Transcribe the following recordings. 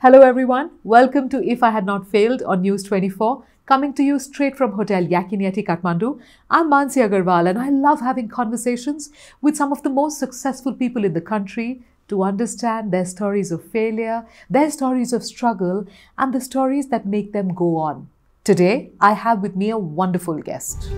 Hello everyone, welcome to If I Had Not Failed on News 24, coming to you straight from Hotel Yakinyeti, Kathmandu. I'm Mansi Agrawal and I love having conversations with some of the most successful people in the country to understand their stories of failure, their stories of struggle and the stories that make them go on. Today, I have with me a wonderful guest.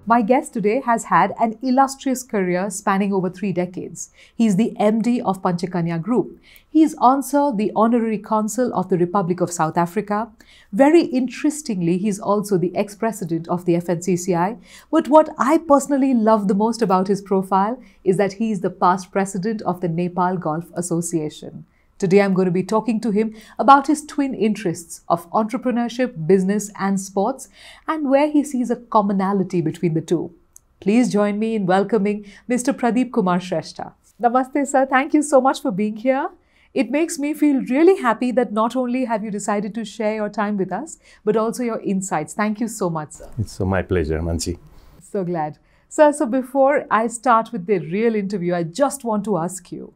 My guest today has had an illustrious career spanning over 3 decades. He's the MD of Panchakanya Group. He is also the Honorary Consul of the Republic of South Africa. Very interestingly, he's also the ex-president of the FNCCI. But what I personally love the most about his profile is that he is the past president of the Nepal Golf Association. Today, I'm going to be talking to him about his twin interests of entrepreneurship, business and sports and where he sees a commonality between the two. Please join me in welcoming Mr. Pradeep Kumar Shrestha. Namaste, sir. Thank you so much for being here. It makes me feel really happy that not only have you decided to share your time with us, but also your insights. Thank you so much, sir. It's my pleasure, Mansi. So glad. Sir, so before I start with the real interview, I just want to ask you,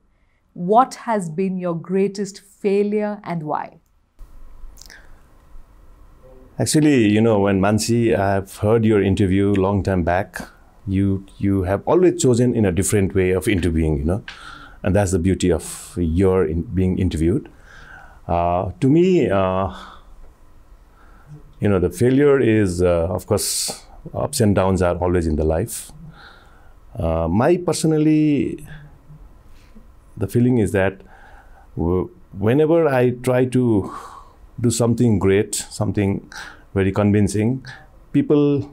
what has been your greatest failure and why? Actually, when Mansi, I've heard your interview a long time back. You have always chosen in a different way of interviewing, and that's the beauty of your being interviewed. To me, the failure is, of course, ups and downs are always in the life. The feeling is that whenever I try to do something great, something very convincing, people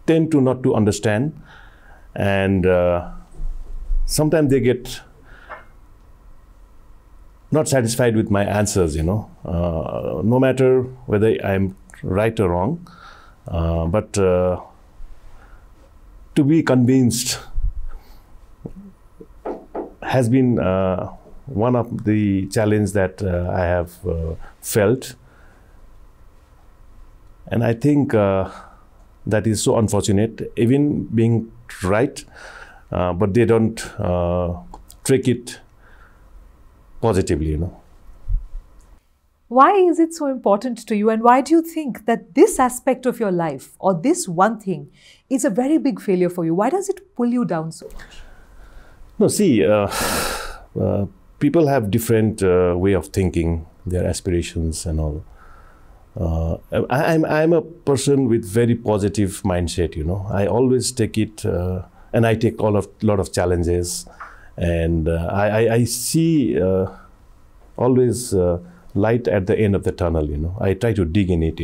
tend to not to understand, and sometimes they get not satisfied with my answers, no matter whether I'm right or wrong, but to be convinced has been one of the challenges that I have felt. And I think that is so unfortunate, even being right, but they don't take it positively, Why is it so important to you and why do you think that this aspect of your life or this one thing is a very big failure for you? Why does it pull you down so much? No, see, people have different way of thinking, their aspirations and all. I'm a person with very positive mindset, I always take it, and I take lot of challenges, and I see always light at the end of the tunnel, I try to dig in it,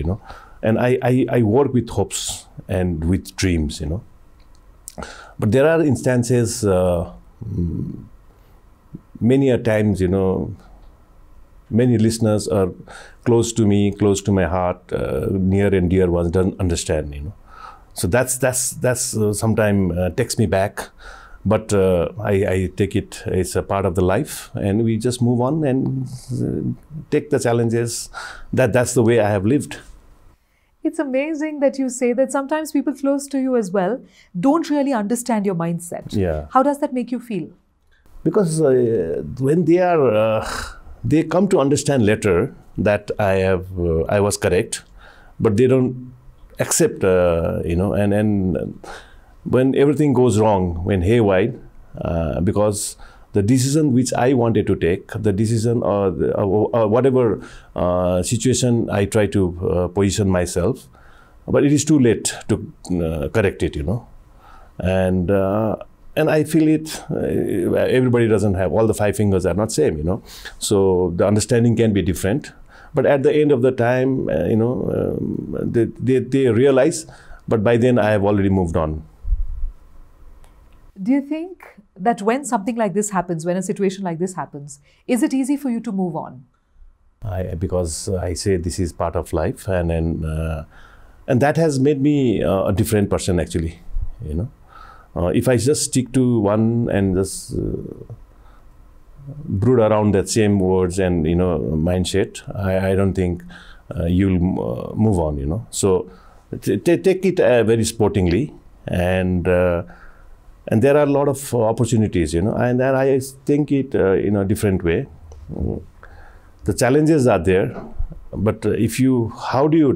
and I work with hopes and with dreams, But there are instances, many a times, many listeners are close to me, close to my heart, near and dear ones don't understand, So that's sometimes takes me back, but I take it as a part of the life, and we just move on and take the challenges. That's the way I have lived. It's amazing that you say that sometimes people close to you as well don't really understand your mindset. Yeah. How does that make you feel? Because when they come to understand later that I was correct, but they don't accept, and when everything goes wrong, when haywire, because the decision which I wanted to take, the decision or whatever situation I try to position myself, but it is too late to correct it, And I feel it, everybody doesn't have, all the 5 fingers are not same, So the understanding can be different. But at the end of the time, they realize, but by then I have already moved on. Do you think that when something like this happens, when a situation like this happens, is it easy for you to move on? Because I say this is part of life, and that has made me a different person actually, If I just stick to one and just brood around that same words and mindset, I don't think you'll move on. So take it very sportingly, and And there are a lot of opportunities, and I think it in a different way. The challenges are there, but how do you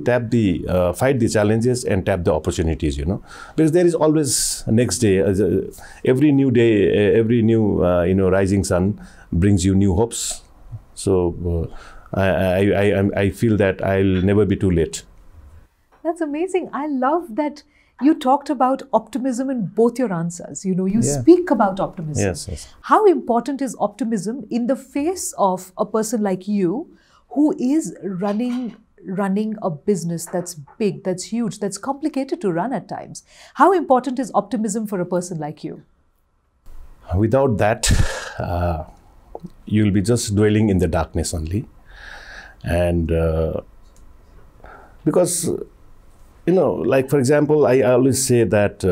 fight the challenges and tap the opportunities, because there is always a next day. Every new day, every new, rising sun brings you new hopes. So I feel that I'll never be too late. That's amazing. I love that you talked about optimism in both your answers. You speak about optimism. Yes. How important is optimism in the face of a person like you who is running a business that's big, that's huge, that's complicated to run at times? How important is optimism for a person like you? Without that, you'll be just dwelling in the darkness only. And because, like for example, I always say that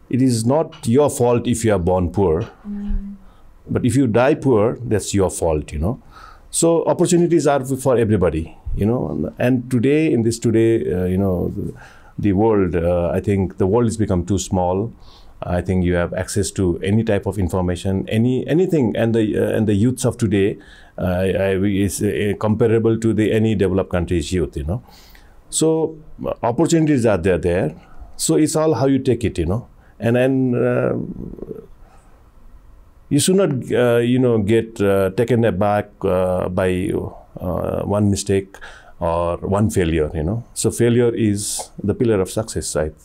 it is not your fault if you are born poor, but if you die poor, that's your fault, So opportunities are for everybody, and today, the world, I think the world has become too small. I think you have access to any type of information, anything, and the youths of today is comparable to any developed country's youth, So opportunities are there. So it's all how you take it, and then you should not, get taken aback by one mistake or one failure, So failure is the pillar of success, right?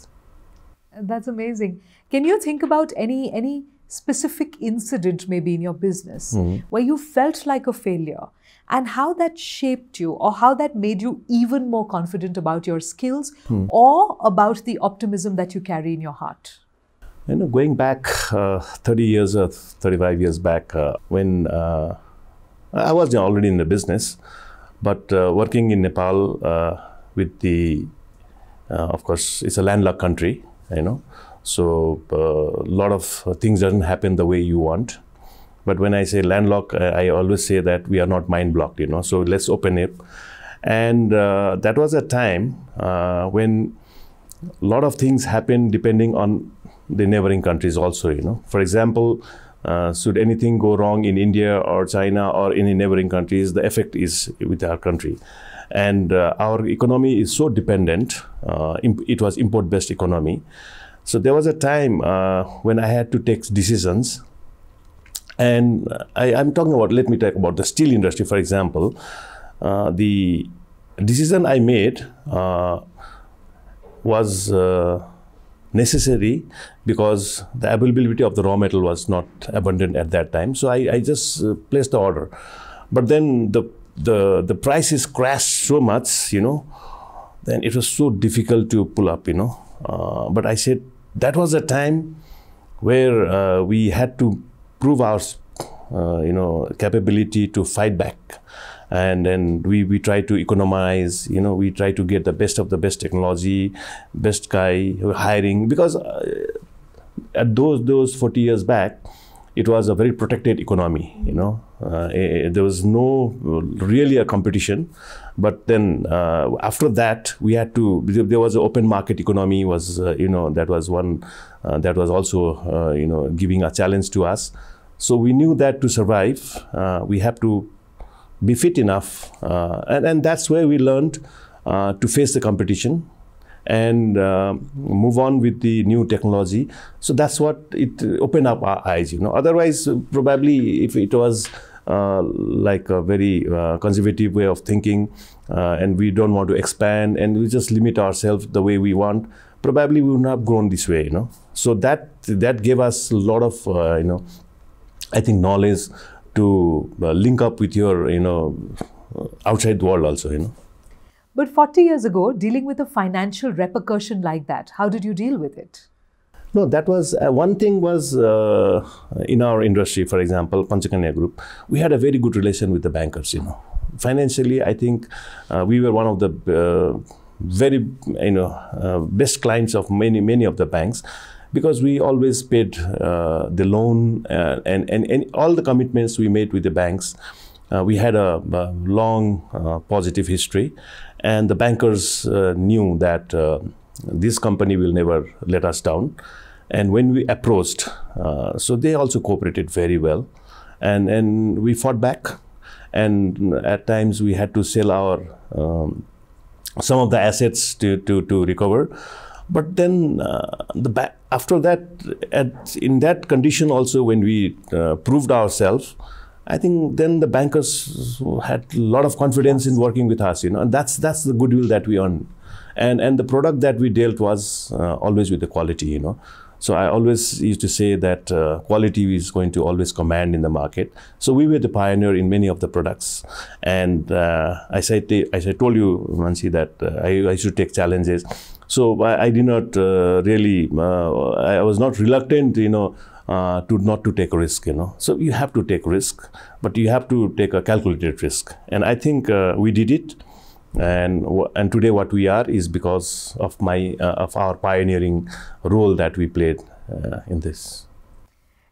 That's amazing. Can you think about any specific incident maybe in your business where you felt like a failure and how that shaped you or how that made you even more confident about your skills or about the optimism that you carry in your heart? Going back 30 years or 35 years back, when I was already in the business, but working in Nepal with of course, it's a landlocked country, So a lot of things doesn't happen the way you want. But when I say landlocked, I always say that we are not mind blocked, So let's open it. And that was a time when a lot of things happened depending on the neighboring countries also, For example, should anything go wrong in India or China or any neighboring countries, the effect is with our country. And our economy is so dependent. It was import-based economy. So there was a time when I had to take decisions. And I'm talking about, let me talk about the steel industry, for example. The decision I made was necessary because the availability of the raw metal was not abundant at that time. So I just placed the order. But then the prices crashed so much, then it was so difficult to pull up, But I said that was a time where we had to prove our, capability to fight back. And then we try to economize, we try to get the best of the best technology, best guy hiring, because at those 40 years back, it was a very protected economy, there was no really a competition. But then after that, we had to, there was an open market economy was, that was one, that was also, giving a challenge to us. So we knew that to survive, we have to be fit enough, and that's where we learned to face the competition and move on with the new technology. So that's what it opened up our eyes, Otherwise, probably if it was like a very conservative way of thinking, and we don't want to expand and we just limit ourselves the way we want, probably we would not have grown this way, So that gave us a lot of, I think, knowledge to link up with your, outside world also, But 40 years ago, dealing with a financial repercussion like that, how did you deal with it? No, that was, one thing was in our industry, for example, Panchakanya Group, we had a very good relation with the bankers, Financially, I think we were one of the very, best clients of many of the banks, because we always paid the loan and all the commitments we made with the banks. We had a long positive history, and the bankers knew that this company will never let us down. And when we approached, so they also cooperated very well. And we fought back. And at times we had to sell our some of the assets to recover. But then after that, in that condition also, when we proved ourselves, I think then the bankers had a lot of confidence in working with us, and that's the goodwill that we earned. And the product that we dealt was always with the quality, So I always used to say that quality is going to always command in the market. So we were the pioneer in many of the products. And as I told you, Mansi, that I should take challenges. So I did not really, I was not reluctant, to take a risk, So you have to take risk, but you have to take a calculated risk. And I think we did it. And today what we are is because of of our pioneering role that we played in this.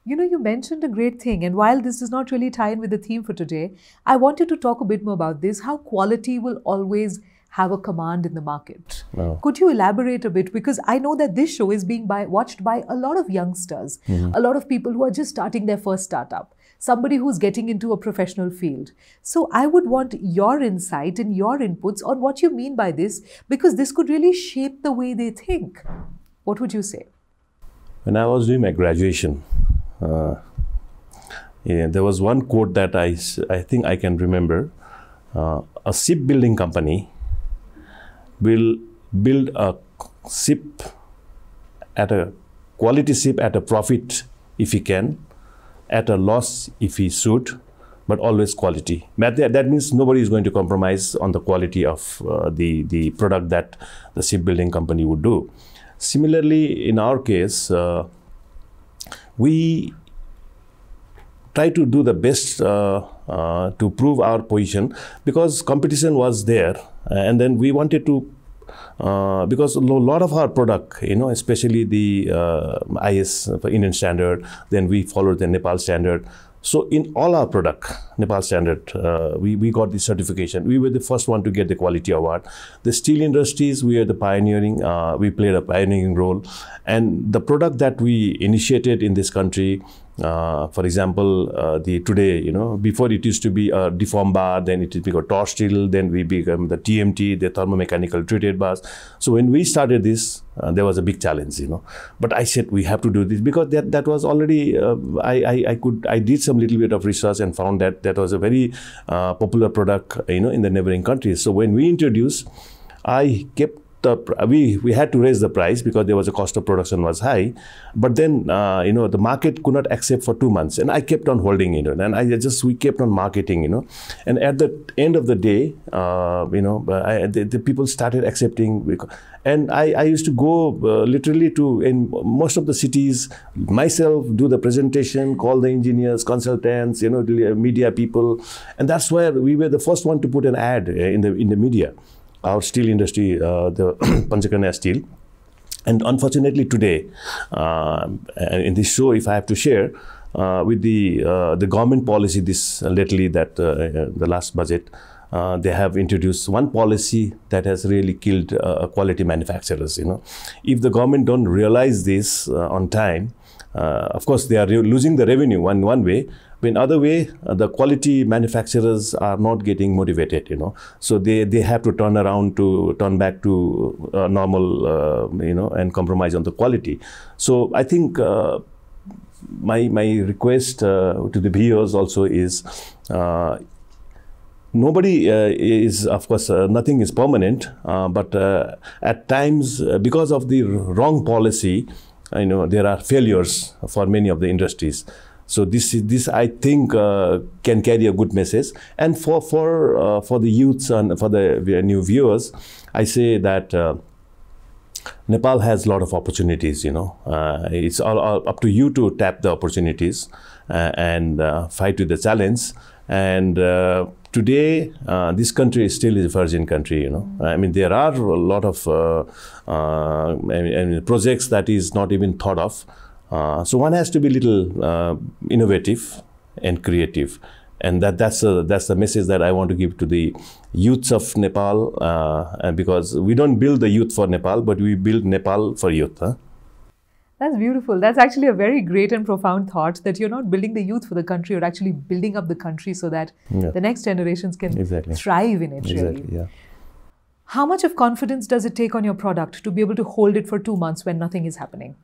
You mentioned a great thing, and while this does not really tie in with the theme for today, I wanted to talk a bit more about this, how quality will always have a command in the market. Oh. Could you elaborate a bit? Because I know that this show is being watched by a lot of youngsters, a lot of people who are just starting their first startup, somebody who's getting into a professional field. So I would want your insight and your inputs on what you mean by this, because this could really shape the way they think. What would you say? When I was doing my graduation, there was one quote that I think I can remember. A shipbuilding company will build a ship quality ship at a profit if he can, at a loss if he should, but always quality. That means nobody is going to compromise on the quality of the product that the shipbuilding company would do. Similarly, in our case, we try to do the best to prove our position, because competition was there, and then we wanted to, because a lot of our product, especially the IS Indian standard, then we followed the Nepal standard. So in all our product, Nepal standard, we got the certification. We were the first one to get the quality award. The steel industries, we are the pioneering, we played a pioneering role. And the product that we initiated in this country, for example, today, before it used to be a deformed bar, then it became a torch steel, then we became the TMT, the thermomechanical treated bars. So when we started this, there was a big challenge, But I said we have to do this, because that was already, I did some little bit of research and found that that was a very popular product, in the neighboring countries. So when we introduced, I kept we had to raise the price because there was a cost of production was high, but then the market could not accept for 2 months, and I kept on holding it, and we kept on marketing, and at the end of the day, the people started accepting, and I used to go literally in most of the cities myself, do the presentation, call the engineers, consultants, media people, and that's where we were the first one to put an ad in the media. Our steel industry, the Panchakanya steel. And unfortunately today, in this show, if I have to share, with the government policy lately, that the last budget, they have introduced one policy that has really killed quality manufacturers. If the government don't realize this on time, of course they are losing the revenue one way. But in other way, the quality manufacturers are not getting motivated, So they have to turn back to normal, and compromise on the quality. So I think my request to the viewers also is, nobody is, of course, nothing is permanent, but at times, because of the wrong policy, there are failures for many of the industries. So this I think can carry a good message. And for the youths and for the new viewers, I say that Nepal has a lot of opportunities. It's all up to you to tap the opportunities and fight with the challenge. And today, this country is still a virgin country. I mean, there are a lot of projects that is not even thought of. So one has to be a little innovative and creative, and that's the message that I want to give to the youths of Nepal, because we don't build the youth for Nepal, but we build Nepal for youth. That's beautiful. That's actually a very great and profound thought, that you're not building the youth for the country, you're actually building up the country so that the next generations can thrive in it, really. Yeah. How much of confidence does it take on your product to be able to hold it for 2 months when nothing is happening?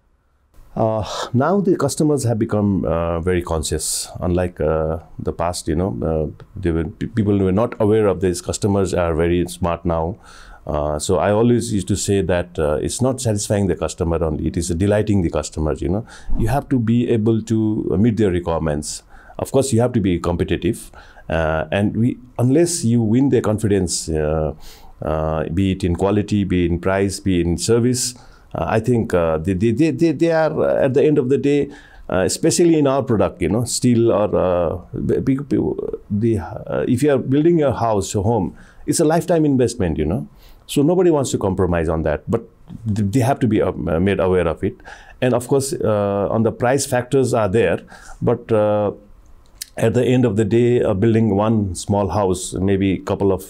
Now the customers have become very conscious. Unlike the past, people were not aware of this. Customers are very smart now. So I always used to say that it's not satisfying the customer only, it is delighting the customers, You have to be able to meet their requirements. Of course, you have to be competitive. And unless you win their confidence, be it in quality, be it in price, be it in service, I think they are, at the end of the day, especially in our product, steel or if you are building a house, a home, it's a lifetime investment, So nobody wants to compromise on that, but they have to be made aware of it. And of course, on the price factors are there, but at the end of the day, building one small house, maybe a couple of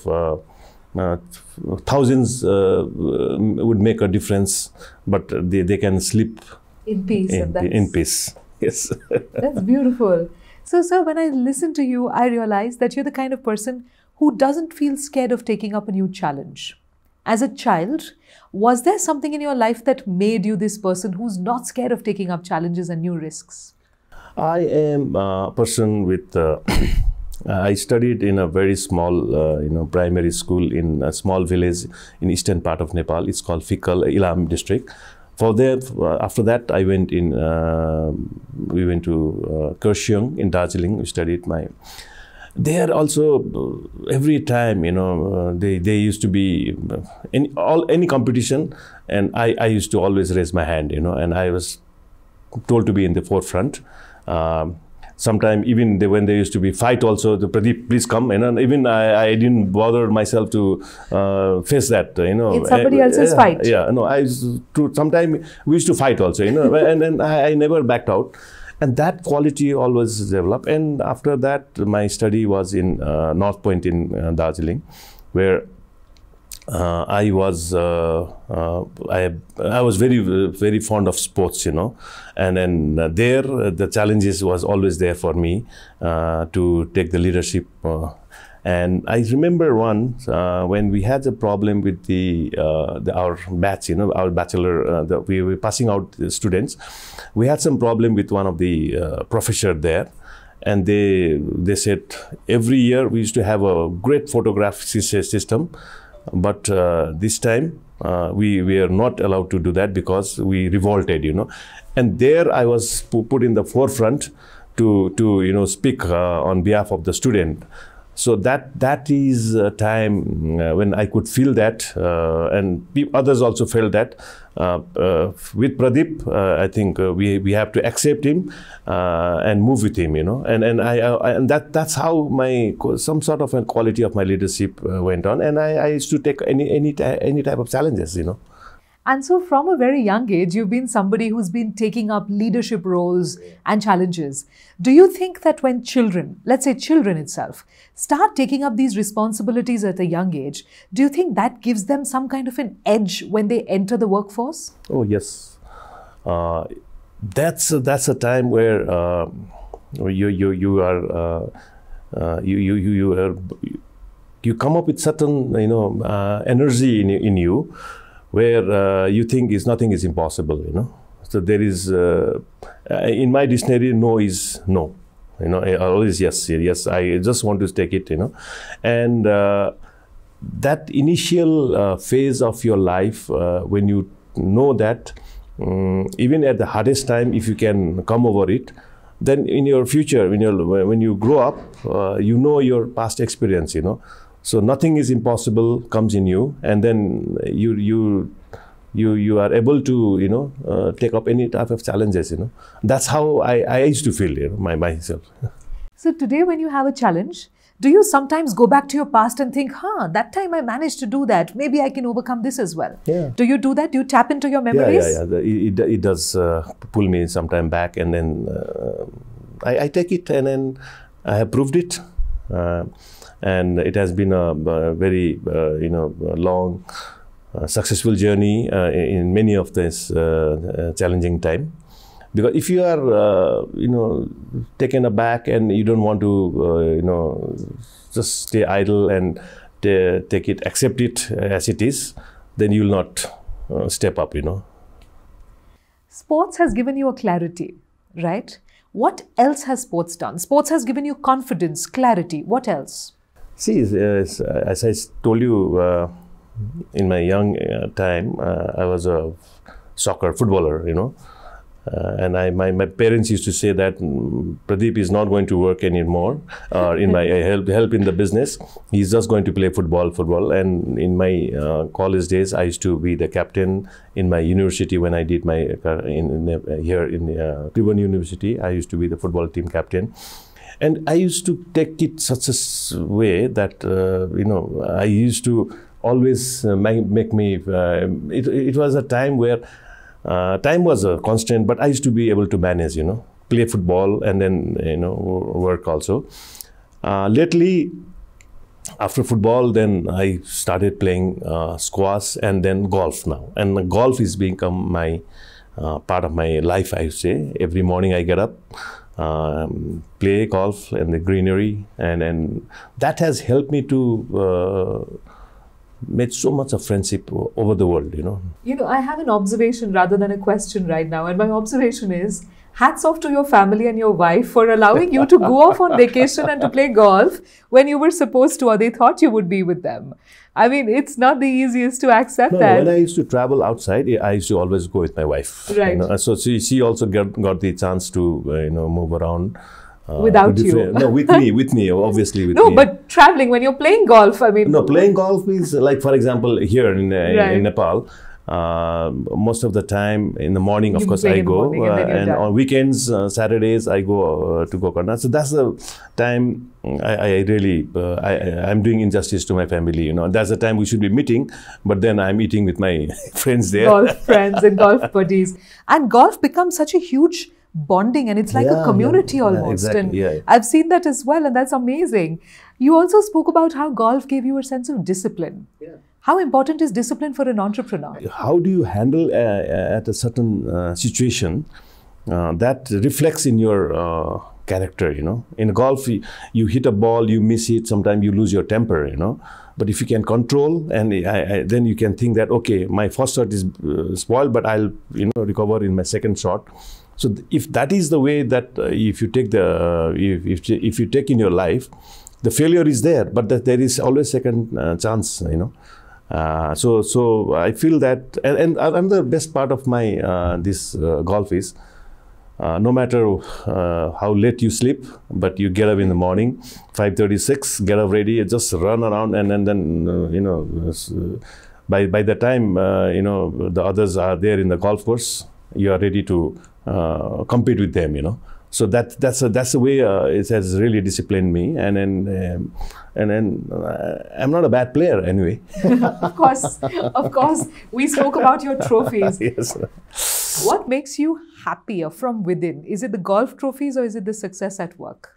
thousands would make a difference, but they can sleep in peace. In peace. Yes. That's beautiful. So, sir, when I listen to you, I realize that you're the kind of person who doesn't feel scared of taking up a new challenge. As a child, was there something in your life that made you this person who's not scared of taking up challenges and new risks? I am a person with, I studied in a very small, primary school in a small village in eastern part of Nepal. It's called Fikal, Ilam district. After that, I went we went to Kurseong in Darjeeling. We studied There also, every time, they used to be any competition, and I used to always raise my hand, and I was told to be in the forefront. Sometimes even when there used to be fight also, the Pradeep, please come, and even I didn't bother myself to face that, It's somebody else's fight. Yeah, no, sometimes we used to fight also, and then I never backed out. And that quality always developed. And after that, my study was in North Point in Darjeeling, where I was very, very fond of sports, And then there, the challenges was always there for me to take the leadership. And I remember once when we had a problem with our batch, our bachelor, we were passing out the students. We had some problem with one of the professor there, and they said every year we used to have a great photograph system, but this time we are not allowed to do that because we revolted, And there I was put in the forefront to speak on behalf of the student. So that is a time when I could feel that, and others also felt that. With Pradeep, I think we have to accept him and move with him, And that's how some sort of a quality of my leadership went on, and I used to take any type of challenges, And so from a very young age, you've been somebody who's been taking up leadership roles and challenges. Do you think that when children, let's say children itself, start taking up these responsibilities at a young age, do you think that gives them some kind of an edge when they enter the workforce? Oh, yes. That's a time where you come up with certain energy in you, where you think nothing is impossible, So there is, in my dictionary, no is no, always yes, yes, I just want to take it, And that initial phase of your life, when you know that, even at the hardest time, if you can come over it, then in your future, when you grow up, your past experience, So nothing is impossible comes in you, and then you are able to take up any type of challenges. That's how I used to feel myself. So today, when you have a challenge, do you sometimes go back to your past and think, that time I managed to do that, maybe I can overcome this as well? Yeah. Do you do that? Do you tap into your memories? Yeah. It does pull me sometime back, and then I take it, and then I have proved it. And it has been a very, long successful journey in many of this challenging time. Because if you are, taken aback and you don't want to, just stay idle and take it, accept it as it is, then you will not step up, Sports has given you a clarity, right? What else has sports done? Sports has given you confidence, clarity. What else? See, as I told you, in my young time, I was a footballer, and my parents used to say that Pradeep is not going to work anymore in my help in the business. He's just going to play football. And in my college days, I used to be the captain. In my university, when I did my here in Tribhuvan University, I used to be the football team captain. And I used to take it such a way that I used to always make me. It was a time where. Time was a constant, but I used to be able to manage, play football and then, work also. Lately, after football, then I started playing squash and then golf now. And golf is become my part of my life, I would say. Every morning I get up, play golf and the greenery. And that has helped me to made so much of friendship over the world, I have an observation rather than a question right now. And my observation is, hats off to your family and your wife for allowing you to go off on vacation and to play golf when you were supposed to, or they thought you would be with them. I mean, it's not the easiest to accept that. When I used to travel outside, I used to always go with my wife. Right. So she also got the chance to, move around. Without you? No, with me, obviously with me. No, but traveling, when you're playing golf, I mean... No, playing golf is like, for example, here in Nepal, most of the time in the morning, of course, I go. And on weekends, Saturdays, I go to Gokarna. So that's the time I'm doing injustice to my family, That's the time we should be meeting, but then I'm eating with my friends there. Golf friends and golf buddies. And golf becomes such a huge bonding, and it's like a community almost. Exactly, and I've seen that as well, and that's amazing. You also spoke about how golf gave you a sense of discipline. Yeah. How important is discipline for an entrepreneur? How do you handle at a certain situation that reflects in your character, In golf, you hit a ball, you miss it, sometimes you lose your temper, But if you can control, and then you can think that, okay, my first shot is spoiled, but I'll, recover in my second shot. So if that is the way that if you take if you take in your life, the failure is there, but that there is always second chance, So I feel that, and another best part of my this golf is, no matter how late you sleep, but you get up in the morning, 5:36, get up ready, just run around, and then by the time the others are there in the golf course, you are ready to compete with them, So that's the way it has really disciplined me, and then I'm not a bad player anyway. Of course, we spoke about your trophies. Yes. What makes you happier from within? Is it the golf trophies or is it the success at work?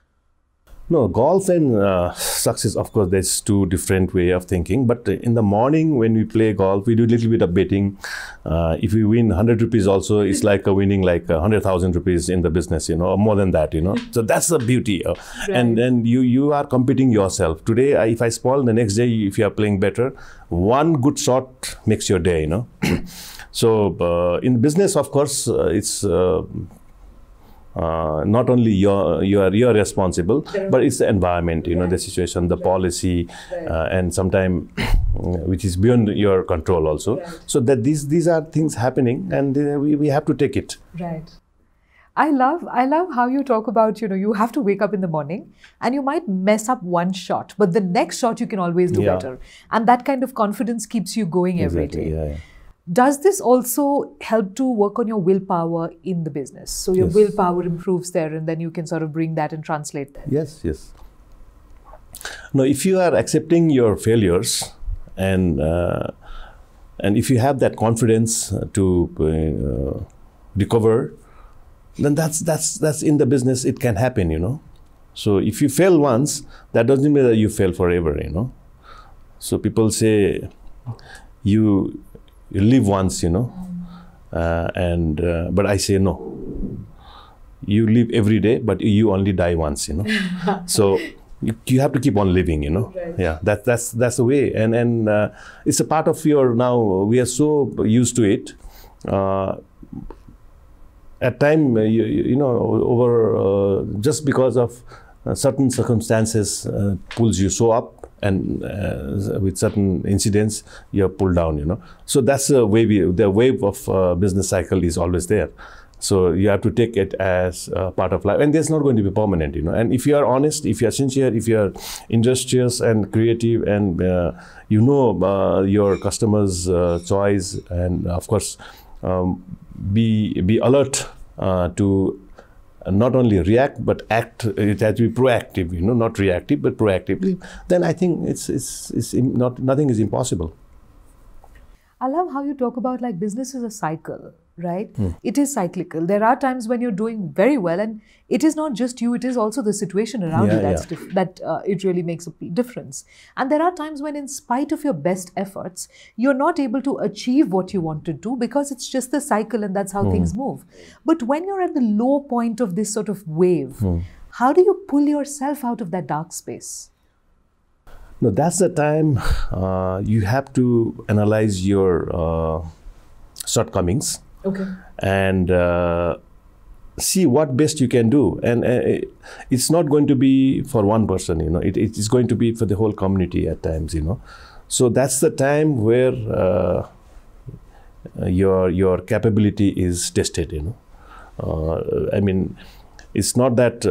No, golf and success, of course, there's two different way of thinking. But in the morning when we play golf, we do a little bit of betting. If we win 100 rupees also, it's like winning like 100,000 rupees in the business, or more than that, So that's the beauty. Right. And then you are competing yourself. Today, if I spoil, the next day, if you are playing better, one good shot makes your day, So in business, of course, it's... not only you're responsible, but it's the environment, the situation, the policy, and sometimes which is beyond your control also. Right. So that these are things happening, and we have to take it. Right. I love how you talk about, you have to wake up in the morning and you might mess up one shot, but the next shot you can always do better. And that kind of confidence keeps you going every day. Yeah. Does this also help to work on your willpower in the business? So your willpower improves there, and then you can sort of bring that and translate that. Yes. Now, if you are accepting your failures, and if you have that confidence to recover, then that's in the business. It can happen, So if you fail once, that doesn't mean that you fail forever, So people say, you you live once, but I say no. You live every day, but you only die once, So you have to keep on living, Right. Yeah, that's the way, and it's a part of your now. We are so used to it. At time, over just because of certain circumstances pulls you so up, and with certain incidents you are pulled down. So that's the wave of business cycle is always there. So you have to take it as part of life, and there's not going to be permanent, And if you are honest, if you are sincere, if you are industrious and creative, and your customers' choice, and of course, be alert to not only react but act. It has to be proactive, not reactive but proactively. Then I think nothing is impossible. I love how you talk about like business is a cycle, right? It is cyclical. There are times when you're doing very well, and it is not just you, it is also the situation around you that it really makes a difference. And there are times when, in spite of your best efforts, you're not able to achieve what you want to do because it's just the cycle and that's how things move. But when you're at the low point of this sort of wave, how do you pull yourself out of that dark space? No, that's the time you have to analyze your shortcomings, and see what best you can do. And it's not going to be for one person, it is going to be for the whole community at times, So that's the time where your capability is tested, I mean, it's not that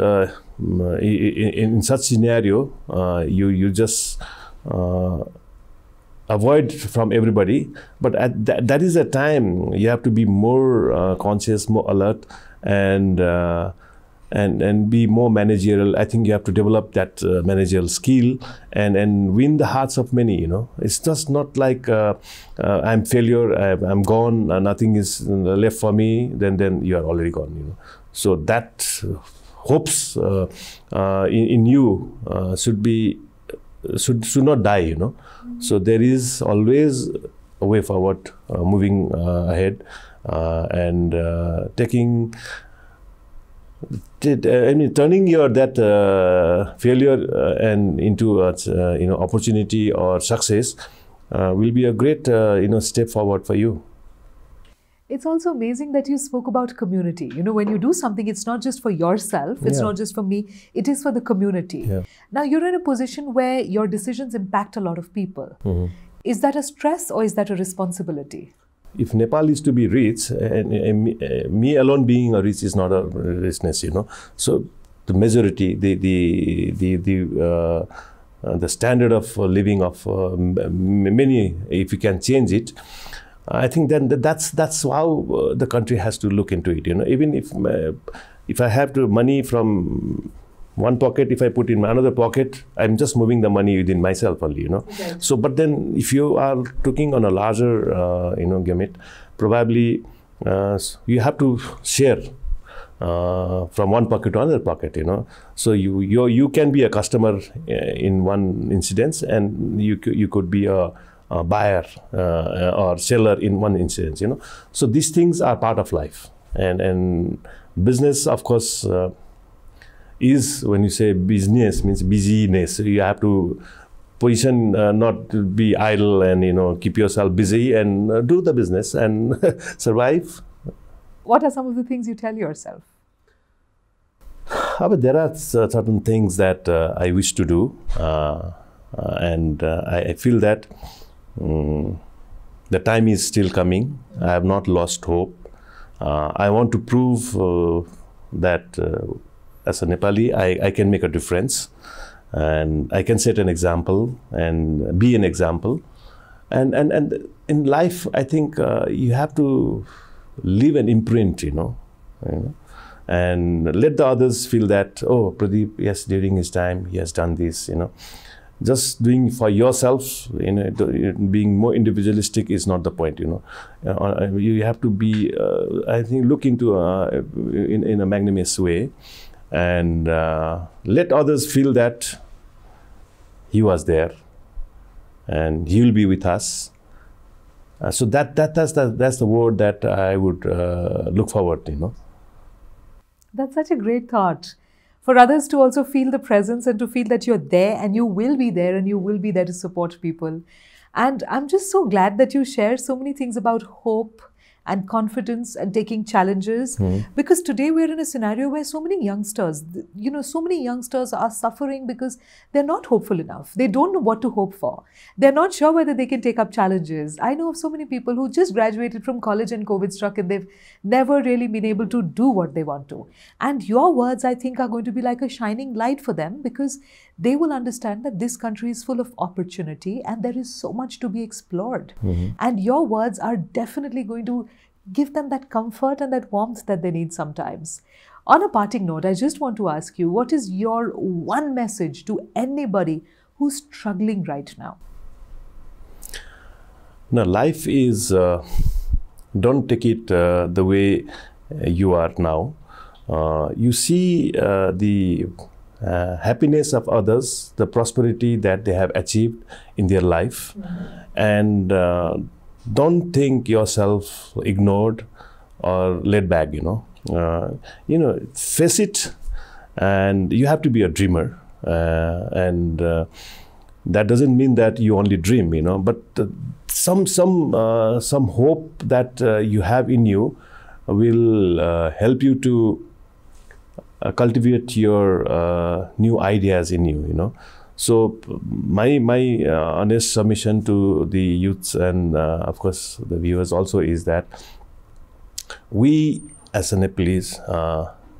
in such scenario you just avoid from everybody, but at that is a time you have to be more conscious, more alert, and be more managerial. I think you have to develop that managerial skill and win the hearts of many. It's just not like I'm failure, I'm gone, nothing is left for me. Then you are already gone. So that hopes in you should not die. So there is always a way forward, moving ahead, and turning your that failure and into opportunity or success will be a great step forward for you. It's also amazing that you spoke about community. When you do something, it's not just for yourself, it's not just for me, it is for the community. Yeah. Now, you're in a position where your decisions impact a lot of people. Is that a stress or is that a responsibility? If Nepal is to be rich, and me alone being a rich is not a richness, So the majority, the standard of living of many, if you can change it, I think then that's how the country has to look into it. Even if I have to money from one pocket, if I put in another pocket, I'm just moving the money within myself only. Okay. So, but then if you are looking on a larger gamut, probably you have to share from one pocket to another pocket. So you can be a customer in one incidence, and you could be a buyer or seller in one instance, So these things are part of life, and business, of course, is, when you say business, means busyness. You have to position, not to be idle, and keep yourself busy and do the business and survive. What are some of the things you tell yourself? But there are certain things that I wish to do, and I feel that the time is still coming. I have not lost hope. I want to prove that as a Nepali, I can make a difference, and I can set an example and be an example. And in life, I think you have to leave an imprint, and let the others feel that, oh, Pradeep, yes, during his time, he has done this, Just doing for yourself, being more individualistic is not the point, You have to be, I think, look into in a magnanimous way, and let others feel that he was there and he will be with us. So that's the word that I would look forward to, you know. That's such a great thought. For others to also feel the presence and to feel that you're there and you will be there and you will be there to support people. And I'm just so glad that you share so many things about hope and confidence and taking challenges, because today we're in a scenario where so many youngsters, so many youngsters are suffering because they're not hopeful enough. They don't know what to hope for. They're not sure whether they can take up challenges. I know of so many people who just graduated from college and COVID struck and they've never really been able to do what they want to. And your words, I think, are going to be like a shining light for them, because they will understand that this country is full of opportunity and there is so much to be explored. And your words are definitely going to give them that comfort and that warmth that they need sometimes. On a parting note, I just want to ask you, what is your one message to anybody who's struggling right now? Now, life is, don't take it the way you are now. You see the happiness of others, the prosperity that they have achieved in their life, and don't think yourself ignored or laid back, face it, and you have to be a dreamer, and that doesn't mean that you only dream, but some hope that you have in you will help you to cultivate your new ideas in you, So my honest submission to the youths and of course the viewers also is that we as a Nepalese,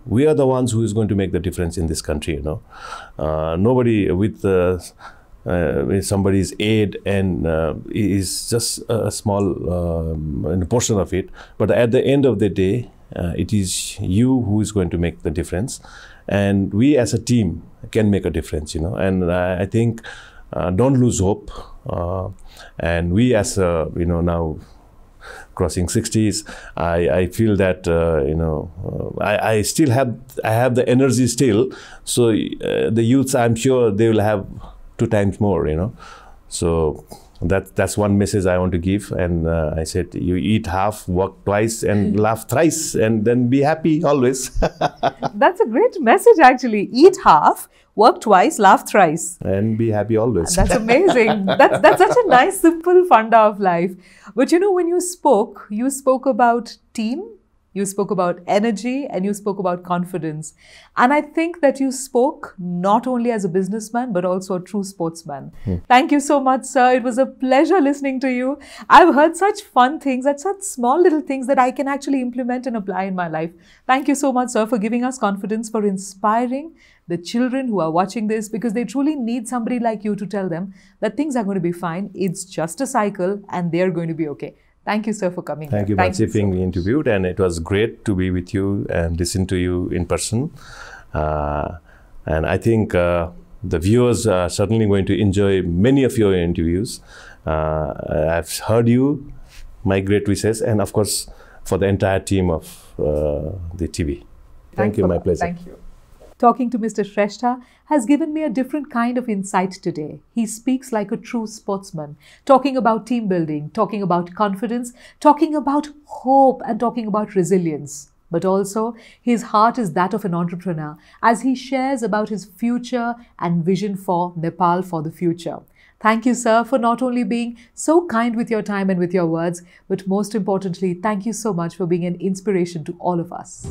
we are the ones who is going to make the difference in this country, Nobody with somebody's aid and is just a small portion of it, but at the end of the day, it is you who is going to make the difference, and we as a team can make a difference, and I think don't lose hope, and we as now crossing 60s, I feel that I still have the energy still, so the youths, I'm sure they will have 2 times more, so that's one message I want to give. And I said, you eat half, work twice, and laugh thrice, and then be happy always. That's a great message, actually. Eat half, work twice, laugh thrice, and be happy always. That's amazing. That's such a nice, simple funda of life. But when you spoke about team, you spoke about energy, and you spoke about confidence. And I think that you spoke not only as a businessman, but also a true sportsman. Thank you so much, sir. It was a pleasure listening to you. I've heard such fun things, such small little things that I can actually implement and apply in my life. Thank you so much, sir, for giving us confidence, for inspiring the children who are watching this, because they truly need somebody like you to tell them that things are going to be fine. It's just a cycle and they're going to be okay. Thank you, sir, for coming. Thank you, Mansi, for being interviewed, and it was great to be with you and listen to you in person. And I think the viewers are certainly going to enjoy many of your interviews. I've heard you, my great wishes, and of course, for the entire team of the TV. Thank you, my pleasure. Thank you. Talking to Mr. Shrestha has given me a different kind of insight today. He speaks like a true sportsman, talking about team building, talking about confidence, talking about hope, and talking about resilience. But also, his heart is that of an entrepreneur as he shares about his future and vision for Nepal for the future. Thank you, sir, for not only being so kind with your time and with your words, but most importantly, thank you so much for being an inspiration to all of us.